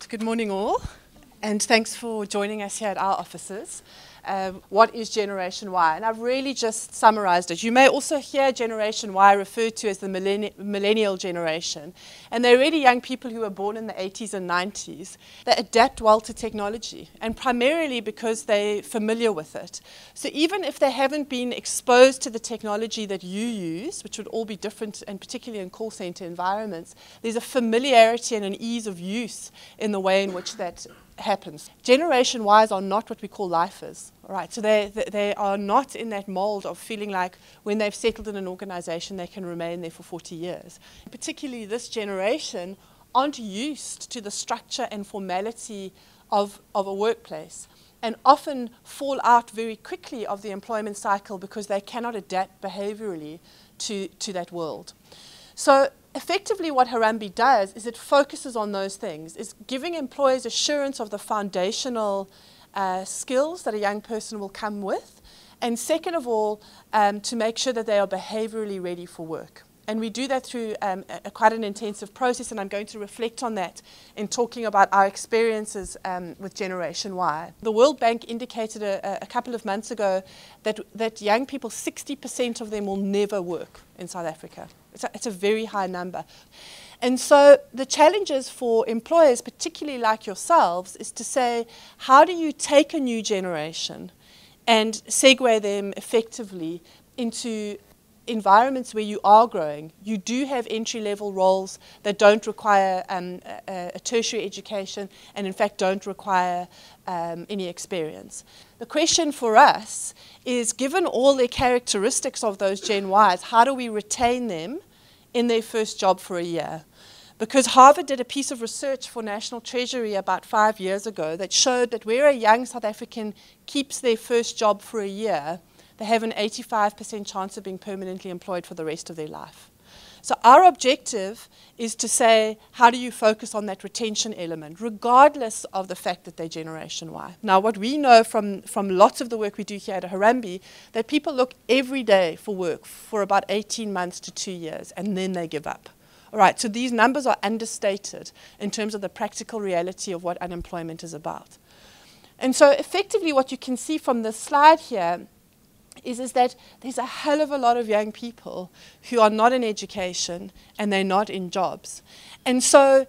Right, good morning all, and thanks for joining us here at our offices. What is Generation Y? And I've really just summarized it. You may also hear Generation Y referred to as the millennial generation. And they're really young people who were born in the 80s and 90s. They adapt well to technology, and primarily because they're familiar with it. So even if they haven't been exposed to the technology that you use, which would all be different, and particularly in call center environments, there's a familiarity and an ease of use in the way in which that happens. Generation Ys are not what we call lifers, all right? So they are not in that mold of feeling like when they've settled in an organization they can remain there for 40 years. Particularly this generation aren't used to the structure and formality of a workplace, and often fall out very quickly of the employment cycle because they cannot adapt behaviorally to that world. So effectively what Harambee does is it focuses on those things, is giving employers assurance of the foundational skills that a young person will come with, and second of all, to make sure that they are behaviorally ready for work. And we do that through quite an intensive process, and I'm going to reflect on that in talking about our experiences with Generation Y. The World Bank indicated a couple of months ago that young people, 60% of them will never work in South Africa. It's a very high number. And so the challenges for employers, particularly like yourselves, is to say, how do you take a new generation and segue them effectively into environments where you are growing? You do have entry-level roles that don't require a tertiary education, and in fact don't require any experience. The question for us is, given all the characteristics of those Gen Ys, how do we retain them in their first job for a year? Because Harvard did a piece of research for National Treasury about 5 years ago that showed that where a young South African keeps their first job for a year, they have an 85% chance of being permanently employed for the rest of their life. So our objective is to say, how do you focus on that retention element, regardless of the fact that they're Generation Y? Now, what we know from lots of the work we do here at Harambee, that people look every day for work for about 18 months to 2 years, and then they give up. All right, so these numbers are understated in terms of the practical reality of what unemployment is about. And so effectively what you can see from this slide here is that there's a hell of a lot of young people who are not in education and they're not in jobs. And so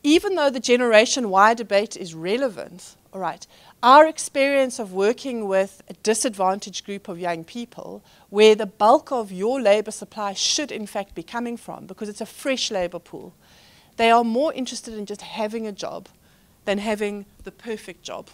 even though the Generation Y debate is relevant, all right, our experience of working with a disadvantaged group of young people, where the bulk of your labor supply should in fact be coming from, because it's a fresh labor pool, they are more interested in just having a job than having the perfect job.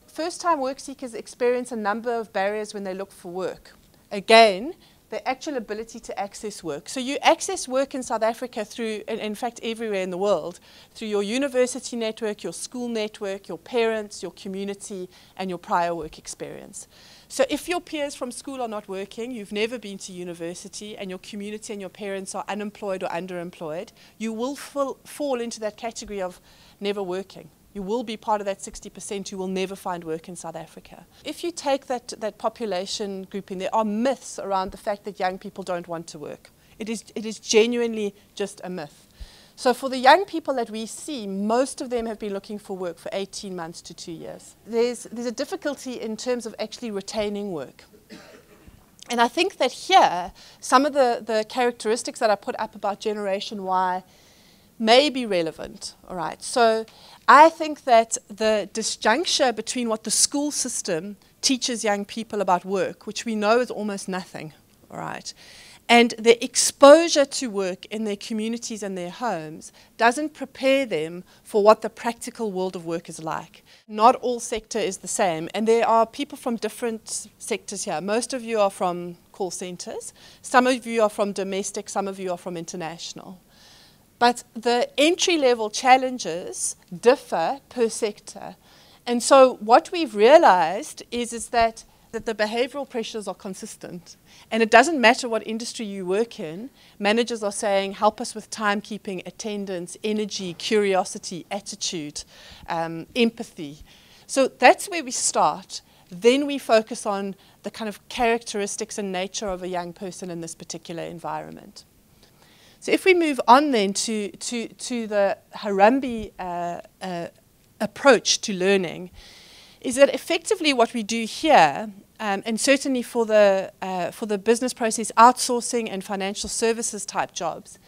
First-time work seekers experience a number of barriers when they look for work. Again, the actual ability to access work. So you access work in South Africa through, and in fact everywhere in the world, through your university network, your school network, your parents, your community, and your prior work experience. So if your peers from school are not working, you've never been to university, and your community and your parents are unemployed or underemployed, you will fall into that category of never working. You will be part of that 60% who will never find work in South Africa. If you take that population grouping, there are myths around the fact that young people don't want to work. It is genuinely just a myth. So for the young people that we see, most of them have been looking for work for 18 months to 2 years. There's a difficulty in terms of actually retaining work. And I think that here, some of the characteristics that I put up about Generation Y may be relevant, all right? So I think that the disjuncture between what the school system teaches young people about work, which we know is almost nothing, all right, and the exposure to work in their communities and their homes doesn't prepare them for what the practical world of work is like. Not all sector is the same, and there are people from different sectors here. Most of you are from call centers, some of you are from domestic, some of you are from international. But the entry-level challenges differ per sector. And so what we've realized is that the behavioral pressures are consistent. And it doesn't matter what industry you work in, managers are saying, help us with timekeeping, attendance, energy, curiosity, attitude, empathy. So that's where we start. Then we focus on the kind of characteristics and nature of a young person in this particular environment. So if we move on then to the Harambee approach to learning is that effectively what we do here, and certainly for the business process outsourcing and financial services type jobs,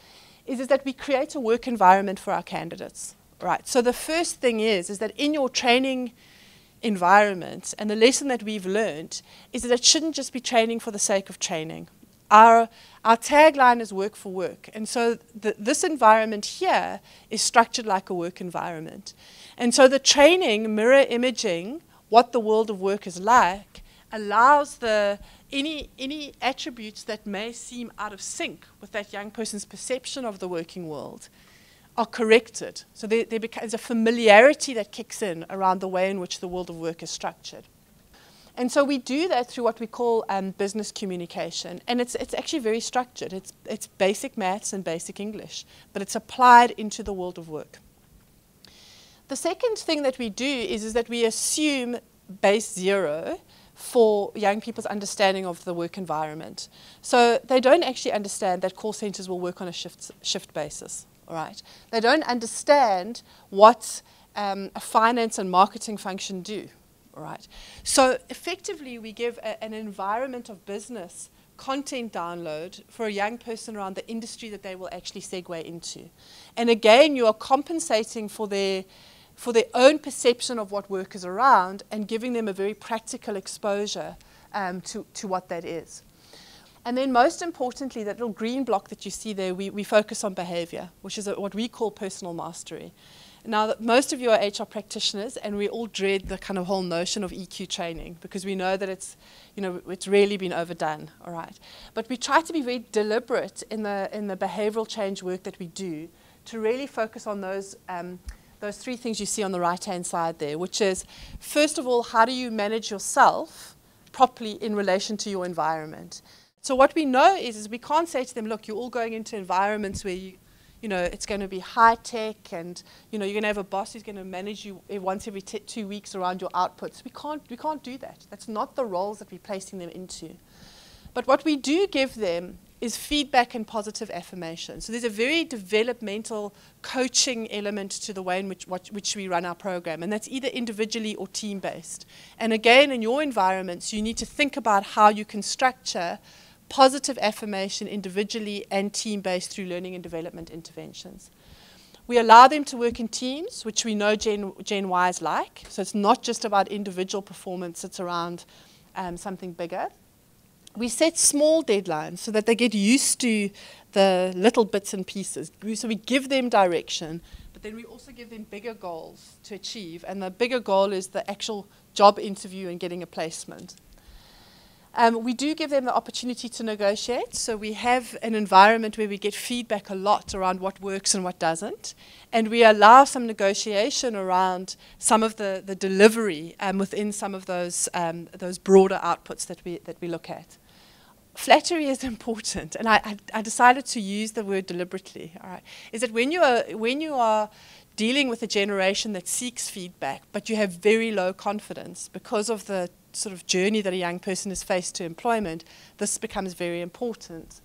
is that we create a work environment for our candidates. Right. So the first thing is that in your training environment, and the lesson that we've learned is that it shouldn't just be training for the sake of training. Our tagline is work for work, and so this environment here is structured like a work environment. And so the training, mirror imaging what the world of work is like, allows any attributes that may seem out of sync with that young person's perception of the working world are corrected. So there becomes a familiarity that kicks in around the way in which the world of work is structured. And so we do that through what we call business communication. And it's actually very structured. It's basic maths and basic English, but it's applied into the world of work. The second thing that we do is that we assume base 0 for young people's understanding of the work environment. So they don't actually understand that call centers will work on a shift basis. All right. They don't understand what a finance and marketing function do. All right. So effectively, we give an environment of business content download for a young person around the industry that they will actually segue into. And again, you are compensating for their own perception of what work is around and giving them a very practical exposure to what that is. And then most importantly, that little green block that you see there, we focus on behavior, which is what we call personal mastery. Now, most of you are HR practitioners, and we all dread the kind of whole notion of EQ training because we know that it's really been overdone, all right? But we try to be very deliberate in the behavioral change work that we do to really focus on those 3 things you see on the right-hand side there, which is, first of all, how do you manage yourself properly in relation to your environment? So what we know is we can't say to them, look, you're all going into environments where it's going to be high tech and you're going to have a boss who's going to manage you once every 2 weeks around your outputs. We can't do that. That's not the roles that we're placing them into. But what we do give them is feedback and positive affirmation. So there's a very developmental coaching element to the way in which we run our program, and that's either individually or team-based. And again, in your environments, you need to think about how you can structure positive affirmation individually and team-based through learning and development interventions. We allow them to work in teams, which we know Gen Y is like. So it's not just about individual performance, it's around something bigger. We set small deadlines so that they get used to the little bits and pieces. So we give them direction, but then we also give them bigger goals to achieve. And the bigger goal is the actual job interview and getting a placement. We do give them the opportunity to negotiate. So we have an environment where we get feedback a lot around what works and what doesn't. And we allow some negotiation around some of the delivery within some of those broader outputs that we look at. Flattery is important, and I decided to use the word deliberately. All right, is that when you are dealing with a generation that seeks feedback, but you have very low confidence because of the sort of journey that a young person is faced to employment, this becomes very important.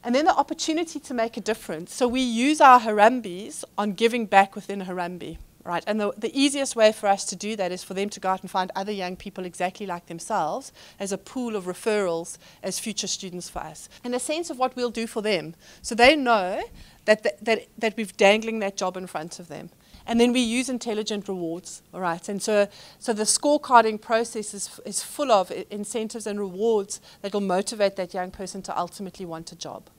And then the opportunity to make a difference. So we use our Harambees on giving back within Harambee. Right, and the easiest way for us to do that is for them to go out and find other young people exactly like themselves as a pool of referrals as future students for us. And a sense of what we'll do for them. So they know that we're dangling that job in front of them. And then we use intelligent rewards, all right? And so the scorecarding process is full of incentives and rewards that will motivate that young person to ultimately want a job.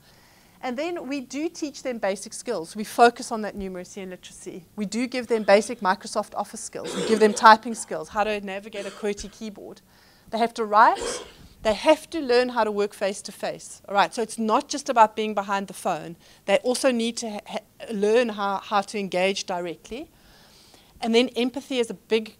And then we do teach them basic skills. We focus on that numeracy and literacy. We do give them basic Microsoft Office skills. We give them typing skills, how to navigate a QWERTY keyboard. They have to write. They have to learn how to work face-to-face. All right, so it's not just about being behind the phone. They also need to learn how to engage directly. And then empathy is a big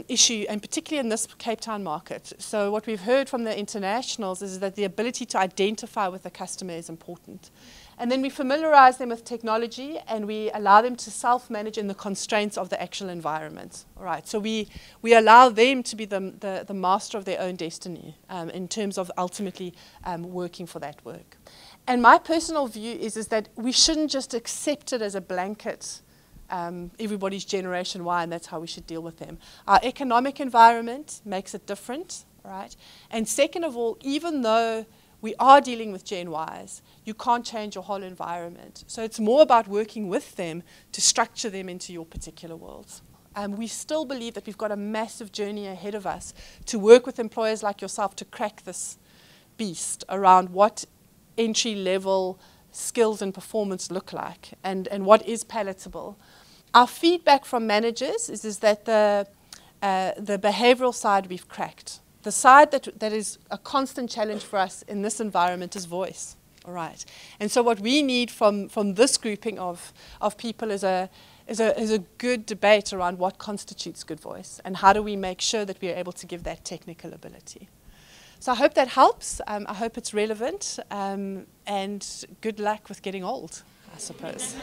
issue, and particularly in this Cape Town market. So what we've heard from the internationals is that the ability to identify with the customer is important. And then we familiarize them with technology, and we allow them to self-manage in the constraints of the actual environment. All right, so we allow them to be the master of their own destiny in terms of ultimately working for that work. And my personal view is that we shouldn't just accept it as a blanket everybody's Generation Y, and that's how we should deal with them. Our economic environment makes it different, right? And second of all, even though we are dealing with Gen Ys, you can't change your whole environment. So it's more about working with them to structure them into your particular worlds. We still believe that we've got a massive journey ahead of us to work with employers like yourself to crack this beast around what entry-level skills and performance look like and what is palatable. Our feedback from managers is that the behavioral side we've cracked. The side that is a constant challenge for us in this environment is voice. All right. And so what we need from this grouping of people is a good debate around what constitutes good voice and how do we make sure that we are able to give that technical ability. So I hope that helps. I hope it's relevant, and good luck with getting old, I suppose.